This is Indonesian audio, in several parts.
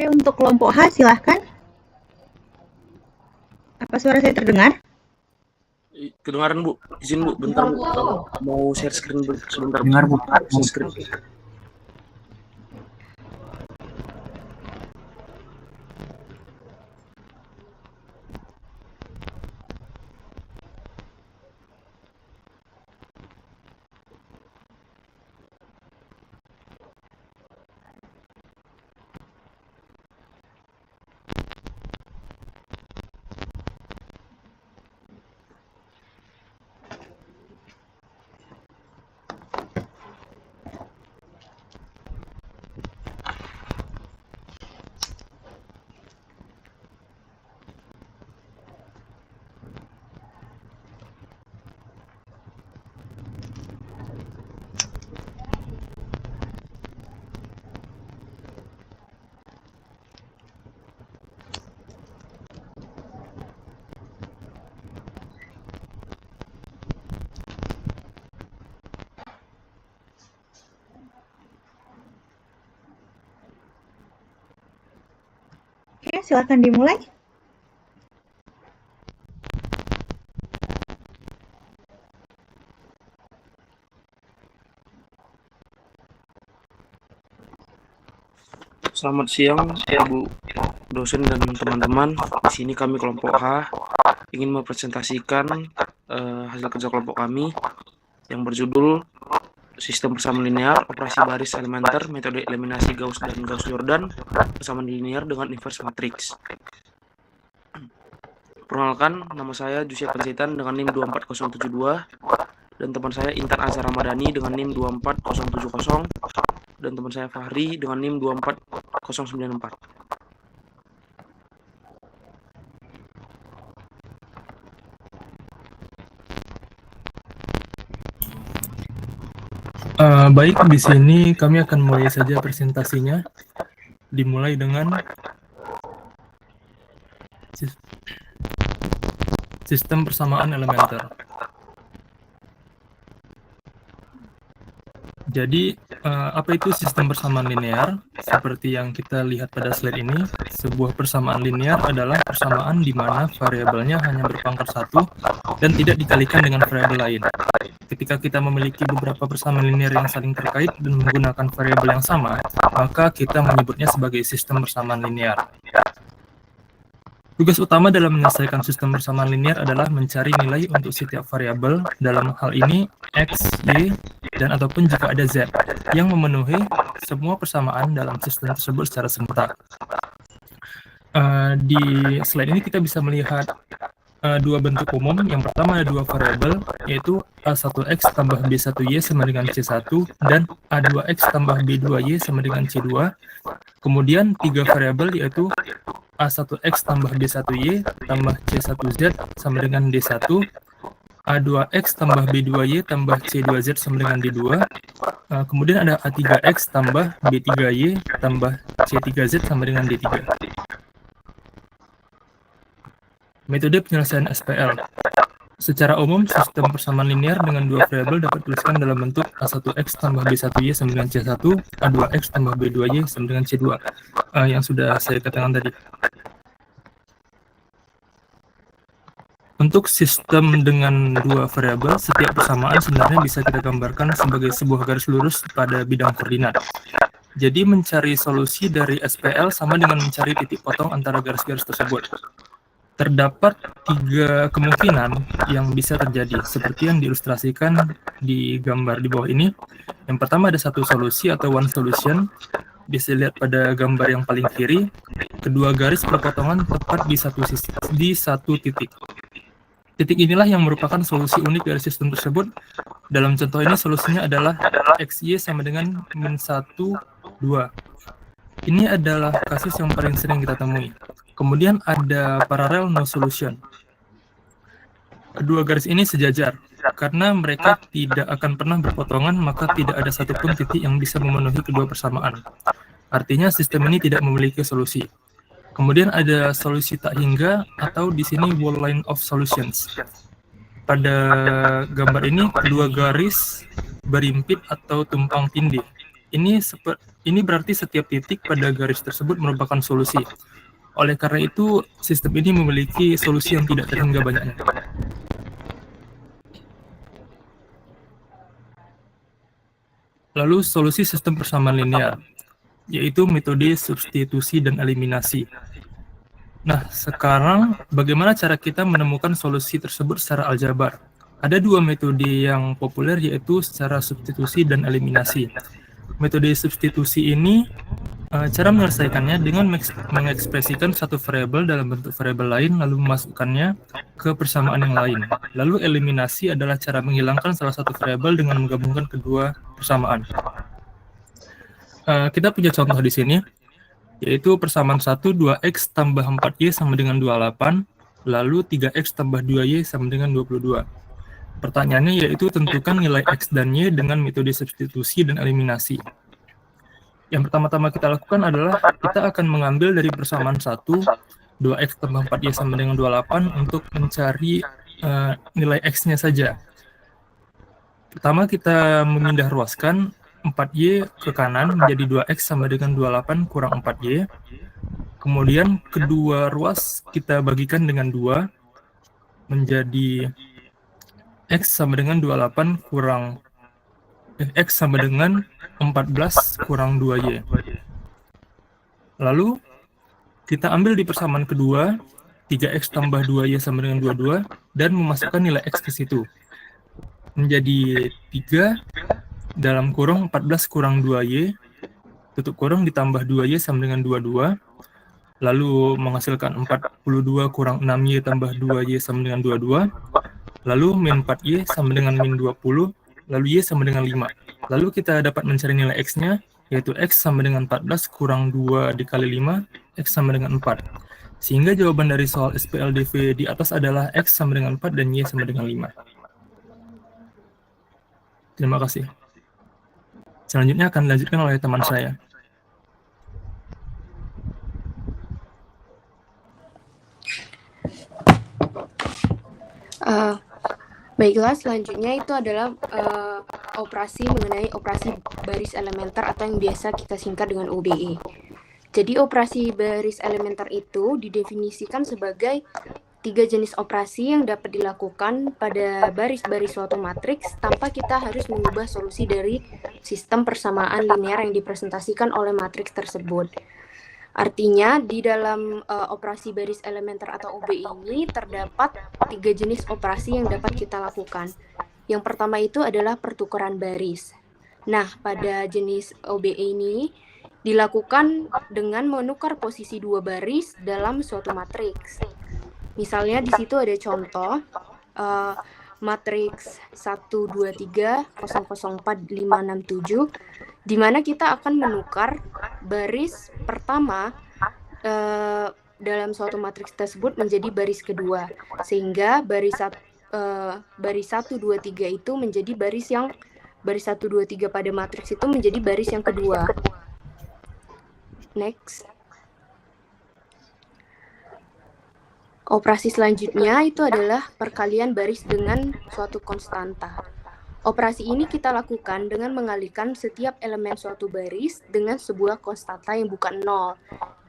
Oke, untuk kelompok H silahkan. Apa suara saya terdengar? Kedengaran Bu, izin Bu, bentar Bu, mau share screen sebentar. Dengar Bu. Share screen. Oke, silahkan dimulai. Selamat siang, Ibu dosen dan teman-teman. Di sini kami kelompok H ingin mempresentasikan hasil kerja kelompok kami yang berjudul Sistem Persamaan Linear, Operasi Baris Elementer, Metode Eliminasi Gauss dan Gauss-Jordan, Persamaan Linear dengan Inverse Matrix. Perkenalkan, nama saya Jusiat Panjaitan dengan NIM 24072 dan teman saya Intan Azhar Ramadhani dengan NIM 24070 dan teman saya Fahri dengan NIM 24094. Baik, di sini kami akan mulai saja presentasinya. Dimulai dengan sistem persamaan elementer. Jadi, apa itu sistem persamaan linear? Seperti yang kita lihat pada slide ini, sebuah persamaan linear adalah persamaan di mana variabelnya hanya berpangkat 1 dan tidak dikalikan dengan variabel lain. Ketika kita memiliki beberapa persamaan linear yang saling terkait dan menggunakan variabel yang sama, maka kita menyebutnya sebagai sistem persamaan linear. Tugas utama dalam menyelesaikan sistem persamaan linear adalah mencari nilai untuk setiap variabel, dalam hal ini x, y, dan ataupun jika ada z, yang memenuhi semua persamaan dalam sistem tersebut secara serentak. Di slide ini kita bisa melihat dua bentuk umum. Yang pertama ada dua variabel, yaitu A1x tambah B1y sama dengan C1 dan A2x tambah B2y sama dengan C2. Kemudian tiga variabel, yaitu A1x tambah B1y tambah C1z sama dengan D1, A2x tambah B2y tambah C2z sama dengan D2, kemudian ada A3x tambah B3y tambah C3z sama dengan D3. Metode penyelesaian SPL. Secara umum, sistem persamaan linear dengan dua variabel dapat dituliskan dalam bentuk A1x tambah B1y sama dengan C1, A2x tambah B2y sama dengan C2, yang sudah saya katakan tadi. Untuk sistem dengan dua variabel, setiap persamaan sebenarnya bisa kita gambarkan sebagai sebuah garis lurus pada bidang koordinat. Jadi mencari solusi dari SPL sama dengan mencari titik potong antara garis-garis tersebut. Terdapat tiga kemungkinan yang bisa terjadi, seperti yang diilustrasikan di gambar di bawah ini. Yang pertama ada satu solusi atau one solution, bisa dilihat pada gambar yang paling kiri. Kedua garis perpotongan tepat di satu titik. Titik inilah yang merupakan solusi unik dari sistem tersebut. Dalam contoh ini solusinya adalah XY sama dengan min 1, 2. Ini adalah kasus yang paling sering kita temui. Kemudian ada parallel no solution. Kedua garis ini sejajar. Karena mereka tidak akan pernah berpotongan, maka tidak ada satupun titik yang bisa memenuhi kedua persamaan. Artinya sistem ini tidak memiliki solusi. Kemudian ada solusi tak hingga atau di sini wall line of solutions. Pada gambar ini kedua garis berimpit atau tumpang tindih. Ini berarti setiap titik pada garis tersebut merupakan solusi. Oleh karena itu, sistem ini memiliki solusi yang tidak terhingga banyaknya. Lalu solusi sistem persamaan linear, yaitu metode substitusi dan eliminasi. Nah, sekarang bagaimana cara kita menemukan solusi tersebut secara aljabar? Ada dua metode yang populer, yaitu secara substitusi dan eliminasi. Metode substitusi ini, cara menyelesaikannya dengan mengekspresikan satu variabel dalam bentuk variabel lain, lalu memasukkannya ke persamaan yang lain. Lalu eliminasi adalah cara menghilangkan salah satu variabel dengan menggabungkan kedua persamaan. Kita punya contoh di sini, yaitu persamaan 1, 2x tambah 4y sama dengan 28, lalu 3x tambah 2y sama dengan 22. Pertanyaannya yaitu tentukan nilai x dan y dengan metode substitusi dan eliminasi. Yang pertama-tama kita lakukan adalah kita akan mengambil dari persamaan 1, 2x tambah 4y sama dengan 28 untuk mencari nilai x-nya saja. Pertama kita memindah ruaskan 4y ke kanan menjadi 2x sama dengan 28 kurang 4y. Kemudian kedua ruas kita bagikan dengan 2 menjadi x sama dengan 28 kurang x sama dengan 14 kurang 2y. Lalu kita ambil di persamaan kedua 3x tambah 2y sama dengan 22 dan memasukkan nilai x ke situ. Menjadi 3 dalam kurung 14 kurang 2y tutup kurung ditambah 2y sama dengan 22. Lalu menghasilkan 42 kurang 6y tambah 2y sama dengan 22. Lalu min 4y sama dengan min 20, lalu y sama dengan 5. Lalu kita dapat mencari nilai x-nya, yaitu x sama dengan 14 kurang 2 dikali 5, x sama dengan 4. Sehingga jawaban dari soal SPLDV di atas adalah x sama dengan 4 dan y sama dengan 5. Terima kasih. Selanjutnya akan dilanjutkan oleh teman saya. Baiklah, selanjutnya itu adalah operasi mengenai operasi baris elementer atau yang biasa kita singkat dengan OBE. Jadi operasi baris elementer itu didefinisikan sebagai 3 jenis operasi yang dapat dilakukan pada baris-baris suatu matriks tanpa kita harus mengubah solusi dari sistem persamaan linear yang dipresentasikan oleh matriks tersebut. Artinya, di dalam operasi baris elementer atau OBE ini terdapat 3 jenis operasi yang dapat kita lakukan. Yang pertama itu adalah pertukaran baris. Nah, pada jenis OBE ini dilakukan dengan menukar posisi 2 baris dalam suatu matriks. Misalnya di situ ada contoh matriks 1, 2, 3, 0, 0, 4, 5, 6, 7, di mana kita akan menukar baris pertama dalam suatu matriks tersebut menjadi baris kedua, sehingga baris 1, 2, 3 itu menjadi baris 1, 2, 3 pada matriks itu menjadi baris yang kedua. Next. Operasi selanjutnya itu adalah perkalian baris dengan suatu konstanta. Operasi ini kita lakukan dengan mengalihkan setiap elemen suatu baris dengan sebuah konstanta yang bukan 0.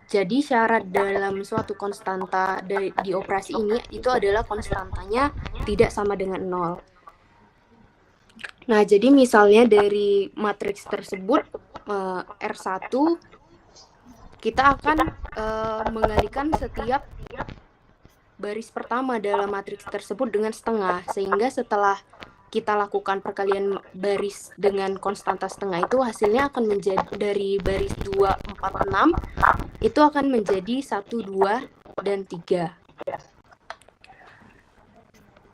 Jadi syarat dalam suatu konstanta di operasi ini itu adalah konstantanya tidak sama dengan 0. Nah, jadi misalnya dari matriks tersebut R1 kita akan mengalihkan setiap baris pertama dalam matriks tersebut dengan setengah, sehingga setelah kita lakukan perkalian baris dengan konstanta setengah itu hasilnya akan menjadi dari baris 2, 4, 6 itu akan menjadi 1, 2, dan 3.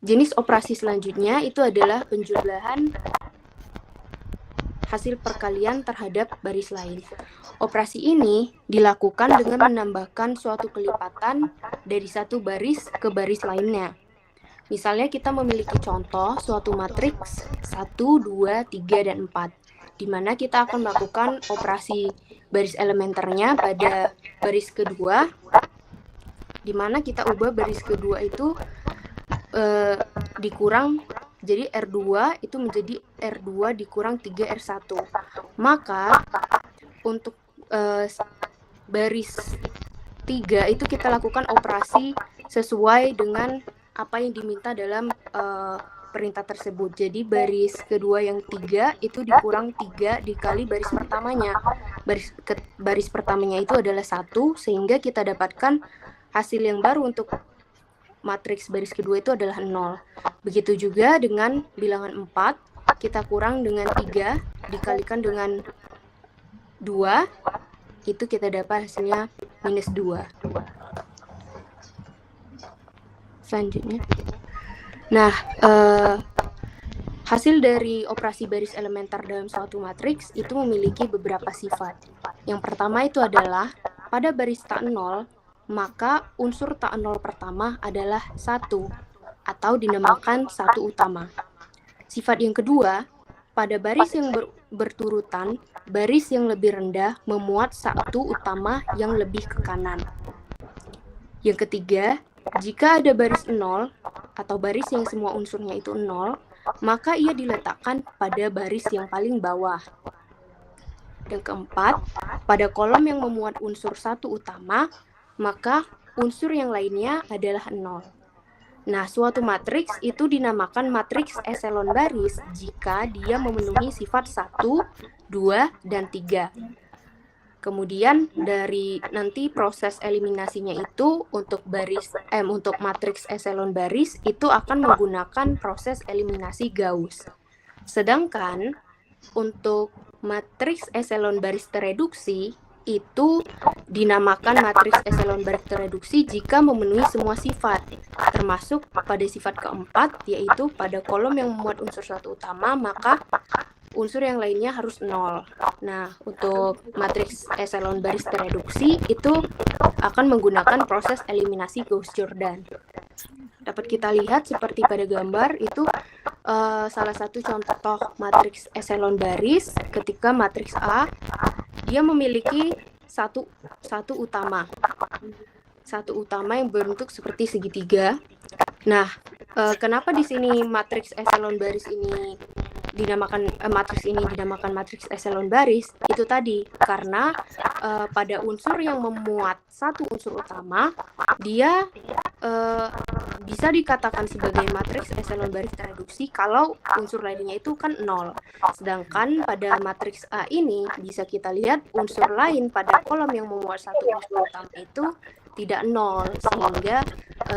Jenis operasi selanjutnya itu adalah penjumlahan hasil perkalian terhadap baris lain. Operasi ini dilakukan dengan menambahkan suatu kelipatan dari satu baris ke baris lainnya. Misalnya kita memiliki contoh suatu matriks 1, 2, 3, dan 4, di mana kita akan melakukan operasi baris elementernya pada baris kedua, di mana kita ubah baris kedua itu dikurang Jadi R2 itu menjadi R2 dikurang 3R1. Maka untuk baris 3 itu kita lakukan operasi sesuai dengan apa yang diminta dalam perintah tersebut. Jadi baris kedua yang 3 itu dikurang 3 dikali baris pertamanya. Baris pertamanya itu adalah 1, sehingga kita dapatkan hasil yang baru untuk matriks baris kedua itu adalah 0. Begitu juga dengan bilangan 4, kita kurang dengan 3 dikalikan dengan 2, itu kita dapat hasilnya minus 2. Selanjutnya. Nah, hasil dari operasi baris elementer dalam suatu matriks itu memiliki beberapa sifat. Yang pertama itu adalah pada baris tak 0, maka unsur tak 0 pertama adalah 1 atau dinamakan 1 utama. Sifat yang kedua, pada baris yang berturutan, baris yang lebih rendah memuat 1 utama yang lebih ke kanan. Yang ketiga, jika ada baris 0 atau baris yang semua unsurnya itu 0, maka ia diletakkan pada baris yang paling bawah. Yang keempat, pada kolom yang memuat unsur 1 utama, maka unsur yang lainnya adalah 0. Nah, suatu matriks itu dinamakan matriks eselon baris jika dia memenuhi sifat 1, 2, dan 3. Kemudian dari nanti proses eliminasinya itu untuk matriks eselon baris itu akan menggunakan proses eliminasi Gauss. Sedangkan untuk matriks eselon baris tereduksi itu dinamakan matriks eselon baris tereduksi jika memenuhi semua sifat, termasuk pada sifat keempat, yaitu pada kolom yang memuat unsur 1 utama, maka unsur yang lainnya harus 0. Nah, untuk matriks eselon baris tereduksi itu akan menggunakan proses eliminasi Gauss-Jordan. Dapat kita lihat seperti pada gambar itu salah satu contoh matriks eselon baris ketika matriks A dia memiliki satu utama yang berbentuk seperti segitiga. Nah, kenapa di sini matriks eselon baris ini dinamakan matriks eselon baris? Itu tadi karena pada unsur yang memuat satu unsur utama, dia bisa dikatakan sebagai matriks eselon baris tereduksi kalau unsur lainnya itu kan 0. Sedangkan pada matriks A ini bisa kita lihat unsur lain pada kolom yang memuat satu unsur utama itu tidak 0, sehingga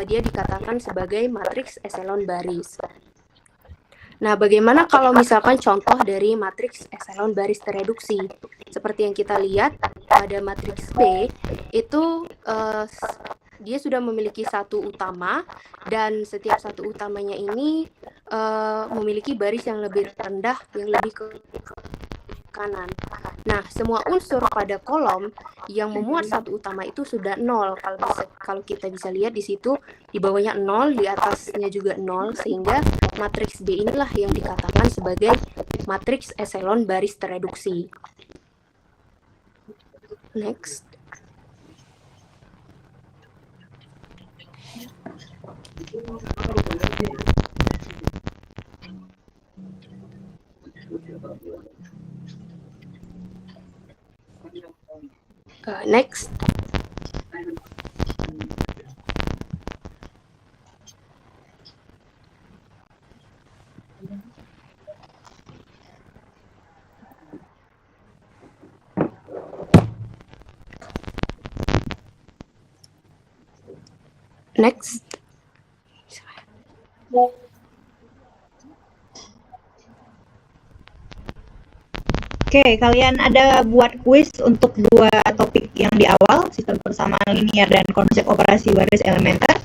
dia dikatakan sebagai matriks eselon baris. Nah, bagaimana kalau misalkan contoh dari matriks eselon baris tereduksi? Seperti yang kita lihat pada matriks B, itu dia sudah memiliki satu utama, dan setiap satu utamanya ini memiliki baris yang lebih rendah, yang lebih ke kanan. Nah, semua unsur pada kolom yang memuat satu utama itu sudah 0. Kalau kita bisa lihat di situ, di bawahnya 0, di atasnya juga 0, sehingga matriks B inilah yang dikatakan sebagai matriks eselon baris tereduksi. Next. Next. Next. Oke, kalian ada buat kuis untuk 2 topik yang di awal, sistem persamaan linier dan konsep operasi baris elementer.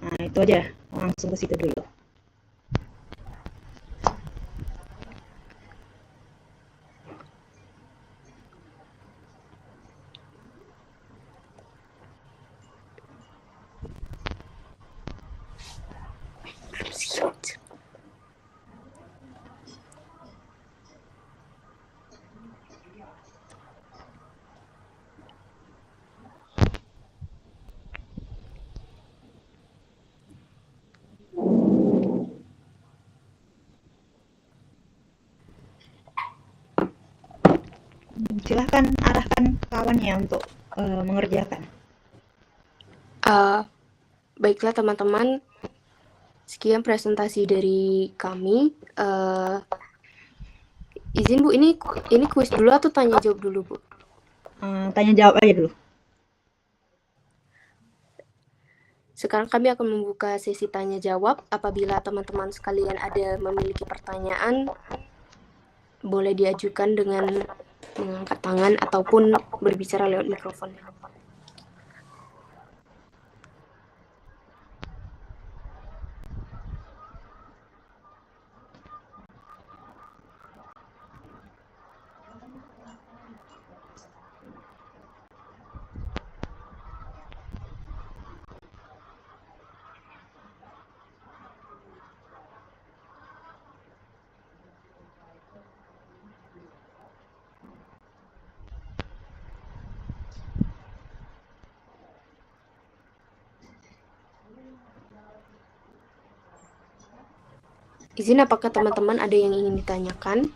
Nah, itu aja. Langsung ke situ dulu. Silahkan arahkan kawannya untuk mengerjakan. Baiklah teman-teman, sekian presentasi dari kami. Izin Bu, ini kuis dulu atau tanya jawab dulu Bu? Tanya jawab aja dulu. Sekarang kami akan membuka sesi tanya jawab. Apabila teman-teman sekalian ada memiliki pertanyaan, boleh diajukan dengan mengangkat tangan ataupun berbicara lewat mikrofon. Izin, apakah teman-teman ada yang ingin ditanyakan?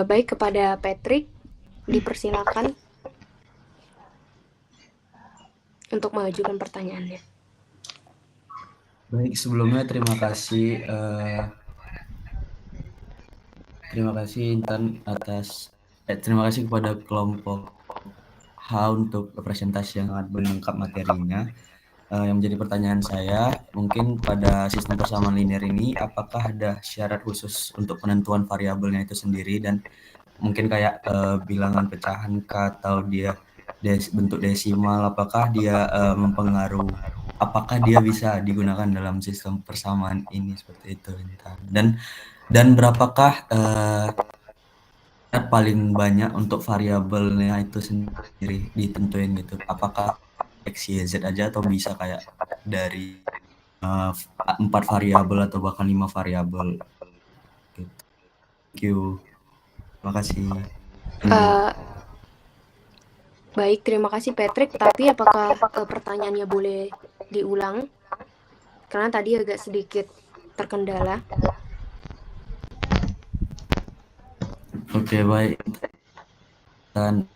Baik, kepada Patrick, dipersilakan untuk mengajukan pertanyaannya. Baik, sebelumnya terima kasih Intan atas terima kasih kepada kelompok H untuk presentasi yang sangat lengkap materinya. Yang menjadi pertanyaan saya, mungkin pada sistem persamaan linear ini apakah ada syarat khusus untuk penentuan variabelnya itu sendiri, dan mungkin kayak bilangan pecahan kah, atau dia bentuk desimal, apakah dia mempengaruhi, apakah dia bisa digunakan dalam sistem persamaan ini, seperti itu Intan. Dan berapakah paling banyak untuk variabelnya itu sendiri ditentuin gitu, apakah X, Y, Z aja atau bisa kayak dari 4 variabel atau bahkan 5 variabel gitu. Thank you. Terima kasih. Baik, terima kasih Patrick, tapi apakah pertanyaannya boleh diulang? Karena tadi agak sedikit terkendala. Oke, baik. Dan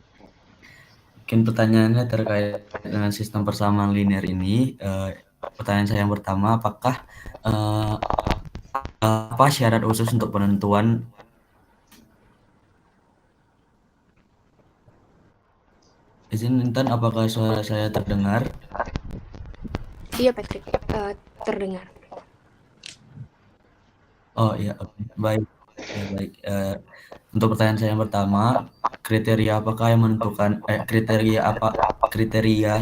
mungkin pertanyaannya terkait dengan sistem persamaan linear ini. Pertanyaan saya yang pertama, apakah apa syarat khusus untuk penentuan izin Intan, apakah suara saya terdengar? Iya Patrick, terdengar. Oh iya, baik. Ya, baik. Untuk pertanyaan saya yang pertama, kriteria apakah yang menentukan kriteria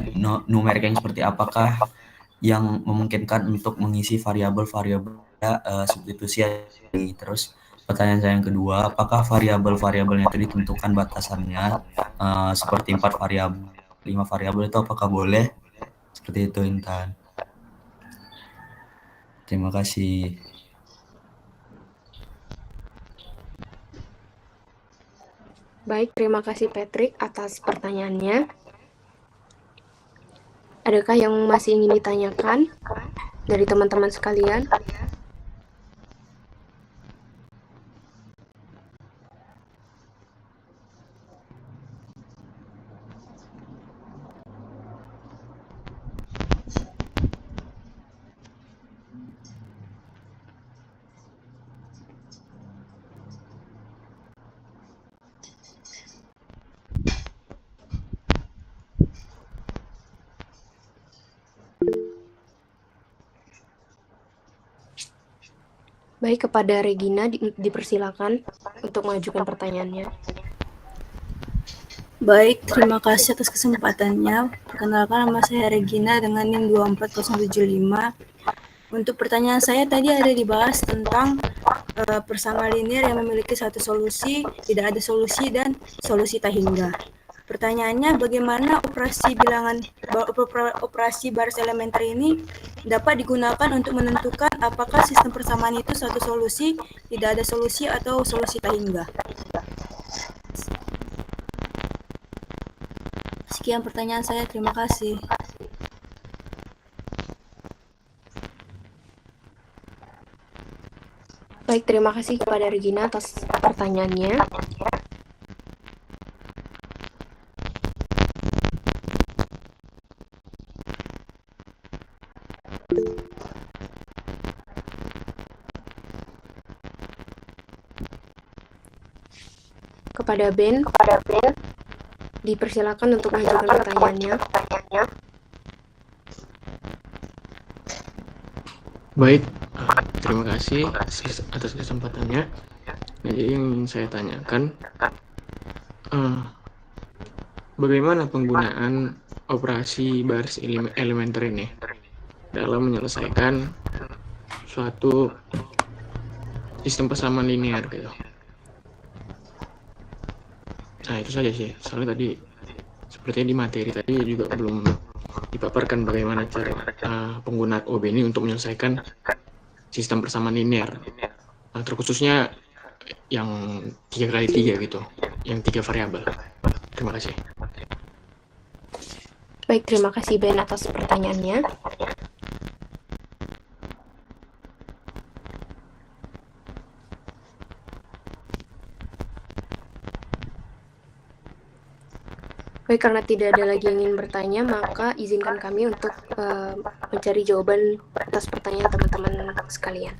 numerik yang seperti apakah yang memungkinkan untuk mengisi variabel-variabel substitusi ini. Terus pertanyaan saya yang kedua, apakah variabel-variabelnya itu ditentukan batasannya seperti 4 variabel, 5 variabel itu apakah boleh? Seperti itu Intan. Terima kasih. Baik, terima kasih Patrick atas pertanyaannya. Adakah yang masih ingin ditanyakan dari teman-teman sekalian? Baik, kepada Regina dipersilakan untuk mengajukan pertanyaannya. Baik, terima kasih atas kesempatannya. Perkenalkan, nama saya Regina dengan NIM 24075. Untuk pertanyaan saya tadi ada dibahas tentang persamaan linear yang memiliki satu solusi, tidak ada solusi, dan solusi tak hingga. Pertanyaannya, bagaimana operasi baris elementer ini dapat digunakan untuk menentukan apakah sistem persamaan itu suatu solusi, tidak ada solusi, atau solusi tak hingga. Sekian pertanyaan saya, terima kasih. Baik, terima kasih kepada Regina atas pertanyaannya. Kepada Ben, dipersilakan untuk mengajukan pertanyaannya. Baik, terima kasih atas kesempatannya. Nah, jadi yang ingin saya tanyakan, bagaimana penggunaan operasi baris elementer ini dalam menyelesaikan suatu sistem persamaan linear gitu. Nah, itu saja sih. Soalnya tadi sepertinya di materi tadi juga belum dipaparkan bagaimana cara penggunaan OB ini untuk menyelesaikan sistem persamaan linear. Nah, terkhususnya yang 3x3 gitu, yang 3 variabel. Terima kasih. Baik, terima kasih Ben atas pertanyaannya. Baik, karena tidak ada lagi yang ingin bertanya, maka izinkan kami untuk mencari jawaban atas pertanyaan teman-teman sekalian.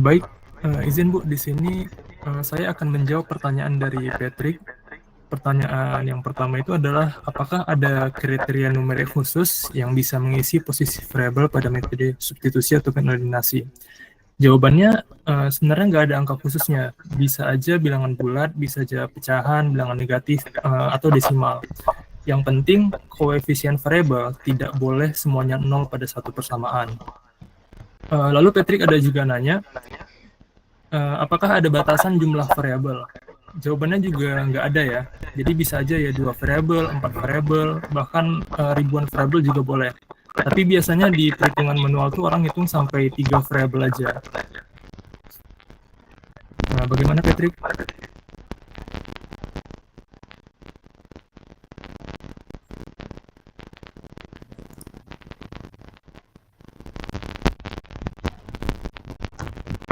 Baik, izin Bu, di sini saya akan menjawab pertanyaan dari Patrick. Pertanyaan yang pertama itu adalah apakah ada kriteria numerik khusus yang bisa mengisi posisi variabel pada metode substitusi atau eliminasi? Jawabannya sebenarnya nggak ada angka khususnya. Bisa aja bilangan bulat, bisa aja pecahan, bilangan negatif, atau desimal. Yang penting koefisien variabel tidak boleh semuanya 0 pada satu persamaan. Lalu Patrick ada juga nanya, apakah ada batasan jumlah variabel? Jawabannya juga nggak ada ya. Jadi bisa aja ya 2 variabel, 4 variabel, bahkan ribuan variabel juga boleh. Tapi biasanya di perhitungan manual tuh orang hitung sampai 3 variabel aja. Nah, bagaimana Patrick?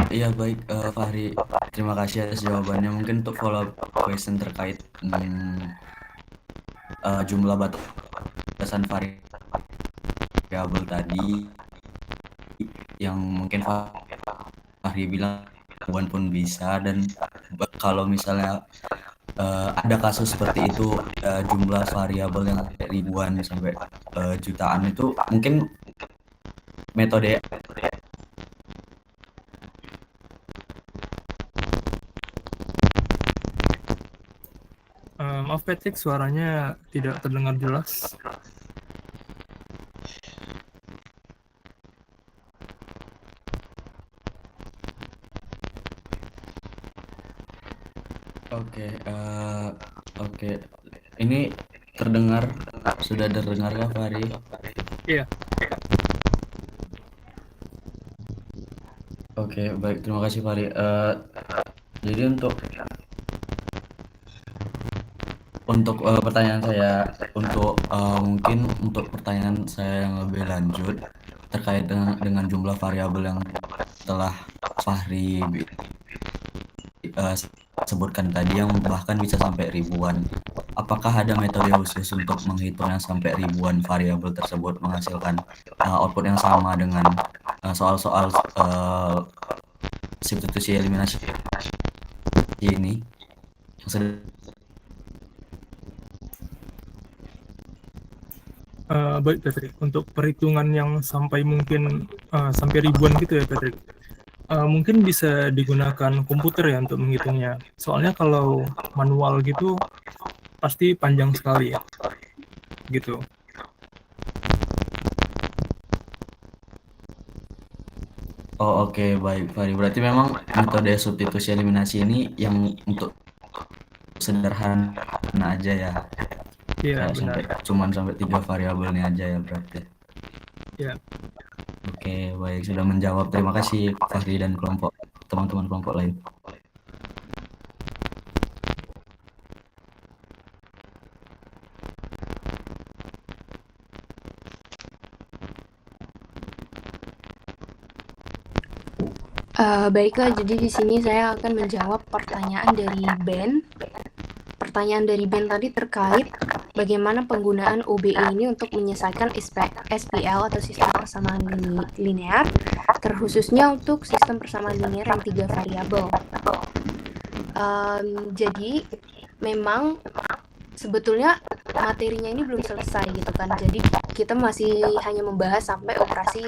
Iya baik, Fahri, terima kasih atas jawabannya. Mungkin untuk follow up question terkait jumlah batasan variabel tadi, yang mungkin Fahri bilang ribuan pun bisa, dan kalau misalnya ada kasus seperti itu, jumlah variabel yang ribuan sampai jutaan, itu mungkin metode Maaf Patrick, suaranya tidak terdengar jelas. Oke. Ini terdengar, sudah terdengar ya Fahri? Iya. Oke, baik, terima kasih Fahri. Jadi untuk pertanyaan saya, mungkin untuk pertanyaan saya yang lebih lanjut terkait dengan jumlah variabel yang telah Fahri sebutkan tadi, yang bahkan bisa sampai ribuan. Apakah ada metode khusus untuk menghitungnya sampai ribuan variabel tersebut menghasilkan output yang sama dengan soal-soal substitusi eliminasi ini? Baik Patrick, untuk perhitungan yang sampai mungkin sampai ribuan gitu ya Patrick, mungkin bisa digunakan komputer ya untuk menghitungnya. Soalnya kalau manual gitu pasti panjang sekali ya, gitu. Oh oke, baik Fahri. Berarti memang metode substitusi eliminasi ini yang untuk sederhana aja ya. Iya, Kayak benar. sampai 3 variabelnya aja ya berarti. Iya. Oke, baik, sudah menjawab. Terima kasih Fahri dan teman-teman kelompok lain. Baiklah, jadi di sini saya akan menjawab pertanyaan dari Ben. Pertanyaan dari Ben tadi terkait bagaimana penggunaan OBE ini untuk menyelesaikan SPL atau sistem persamaan linear, terkhususnya untuk sistem persamaan linear yang 3 variabel. Jadi memang sebetulnya materinya ini belum selesai gitu kan. Jadi kita masih hanya membahas sampai operasi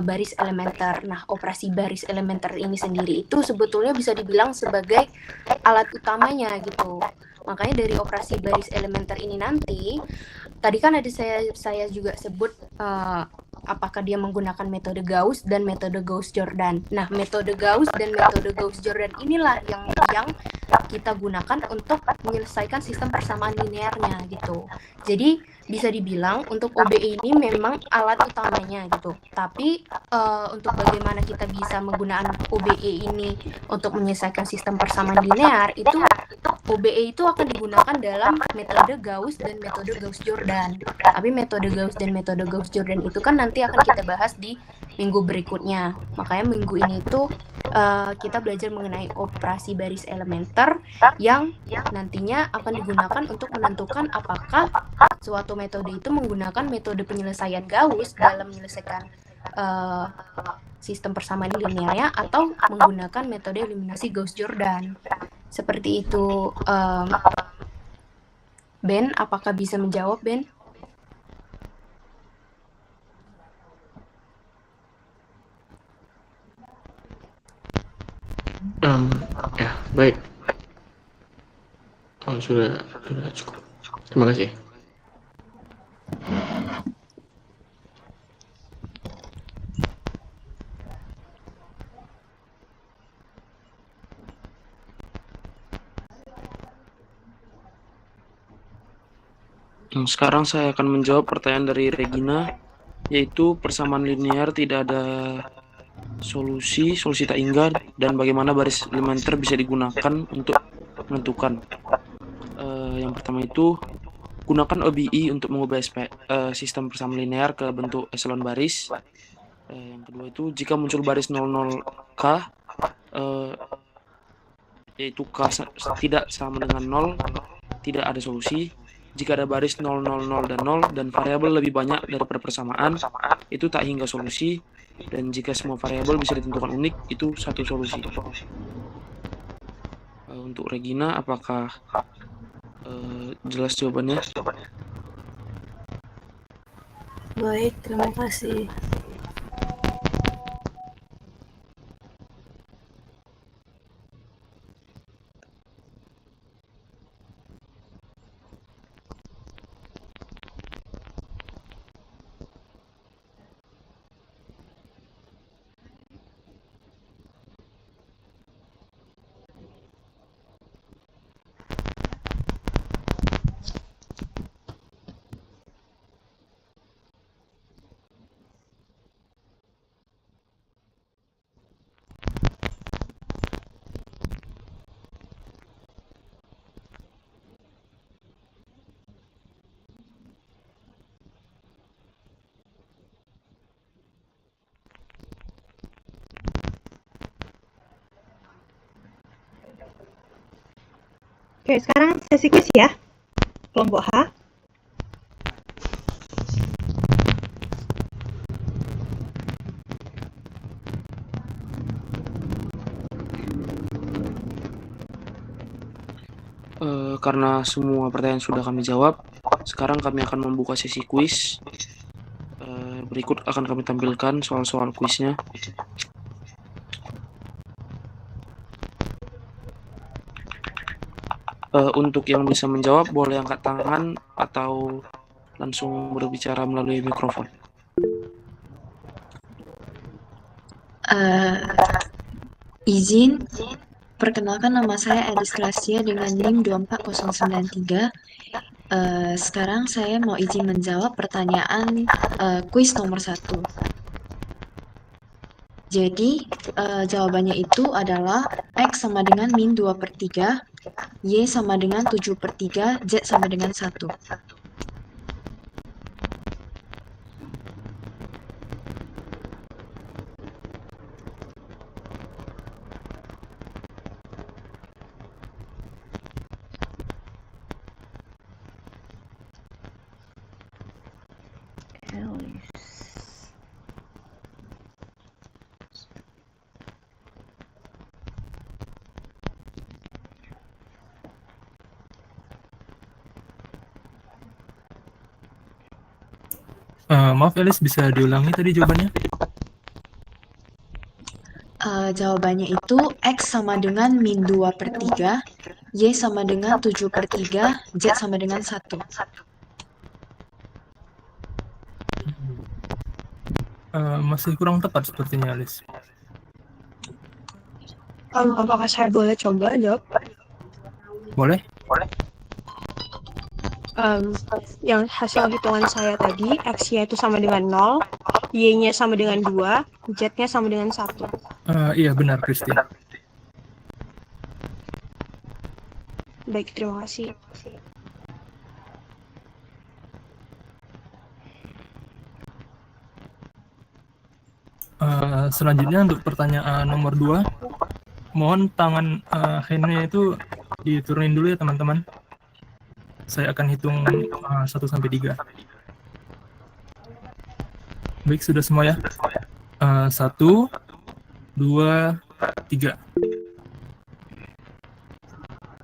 baris elementer. Nah, operasi baris elementer ini sendiri itu sebetulnya bisa dibilang sebagai alat utamanya gitu. Makanya dari operasi baris elementer ini nanti, tadi kan ada saya juga sebut apakah dia menggunakan metode Gauss dan metode Gauss-Jordan. Nah, metode Gauss dan metode Gauss-Jordan inilah yang kita gunakan untuk menyelesaikan sistem persamaan linearnya gitu. Jadi bisa dibilang untuk OBE ini memang alat utamanya gitu. Tapi untuk bagaimana kita bisa menggunakan OBE ini untuk menyelesaikan sistem persamaan linear, itu OBE itu akan digunakan dalam metode Gauss dan metode Gauss-Jordan. Tapi metode Gauss dan metode Gauss-Jordan itu kan nanti akan kita bahas di minggu berikutnya. Makanya minggu ini itu kita belajar mengenai operasi baris elementer yang nantinya akan digunakan untuk menentukan apakah suatu metode itu menggunakan metode penyelesaian Gauss dalam menyelesaikan sistem persamaan linearnya atau menggunakan metode eliminasi Gauss-Jordan. Seperti itu. Ben, apakah bisa menjawab, Ben? Ya, baik. Oh, sudah cukup. Terima kasih. Sekarang saya akan menjawab pertanyaan dari Regina, yaitu persamaan linear tidak ada solusi tak hingga, dan bagaimana baris elementer bisa digunakan untuk menentukan. Yang pertama itu, gunakan OBE untuk mengubah sistem persamaan linear ke bentuk echelon baris. Yang kedua itu, jika muncul baris 00K, yaitu K tidak sama dengan 0, tidak ada solusi. Jika ada baris 0, 0, 0, dan 0, dan variabel lebih banyak daripada persamaan, itu tak hingga solusi. Dan jika semua variabel bisa ditentukan unik, itu satu solusi. Untuk Regina, apakah jelas jawabannya? Baik, terima kasih. Oke, sekarang sesi kuis ya, kelompok H. Karena semua pertanyaan sudah kami jawab, sekarang kami akan membuka sesi kuis. Berikut akan kami tampilkan soal-soal kuisnya. Untuk yang bisa menjawab, boleh angkat tangan atau langsung berbicara melalui mikrofon. Izin, perkenalkan nama saya Elis Gracia dengan NIM 24093. Sekarang saya mau izin menjawab pertanyaan kuis nomor 1. Jadi, jawabannya itu adalah X sama dengan min 2/3, Y sama dengan 7/3, Z sama dengan 1. Maaf Elis, bisa diulangi tadi jawabannya? Jawabannya itu X sama dengan min 2/3, Y sama dengan 7/3, Z sama dengan 1. Masih kurang tepat sepertinya Elis. Apakah saya boleh coba jawab? Boleh? Yang hasil hitungan saya tadi, X-nya itu sama dengan 0, Y-nya sama dengan 2, Z-nya sama dengan 1. Iya benar, Christine. Baik, terima kasih. Selanjutnya untuk pertanyaan nomor 2, mohon tangan handnya itu diturunin dulu ya teman-teman. Saya akan hitung 1 sampai 3. Baik, sudah semua ya? 1, 2, 3.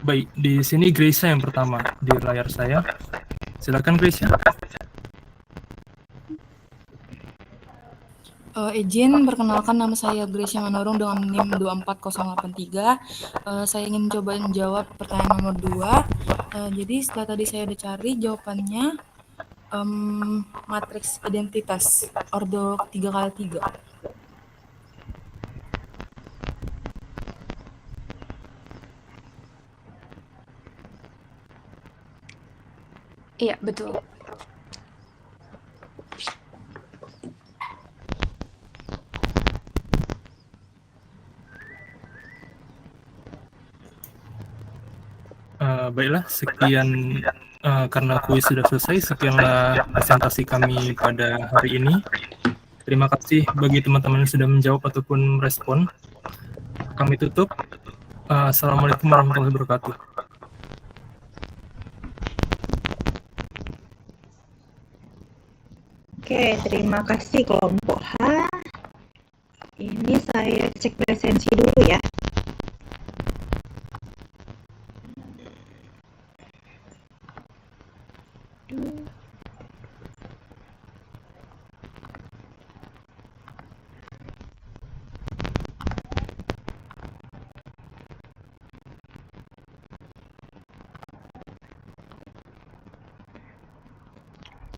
Baik, di sini Grace yang pertama di layar saya. Silakan Grace. Izin, perkenalkan nama saya Grace Manurung dengan NIM 24083. Saya ingin coba menjawab pertanyaan nomor 2. Jadi setelah tadi saya udah cari jawabannya matriks identitas ordo 3x3. Iya, betul. Baiklah, sekian karena kuis sudah selesai, sekianlah presentasi kami pada hari ini. Terima kasih bagi teman-teman yang sudah menjawab ataupun merespon. Kami tutup. Assalamualaikum warahmatullahi wabarakatuh. Oke, terima kasih kelompok H. Ini saya cek presensi dulu ya.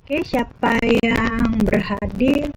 Oke, siapa yang berhadir?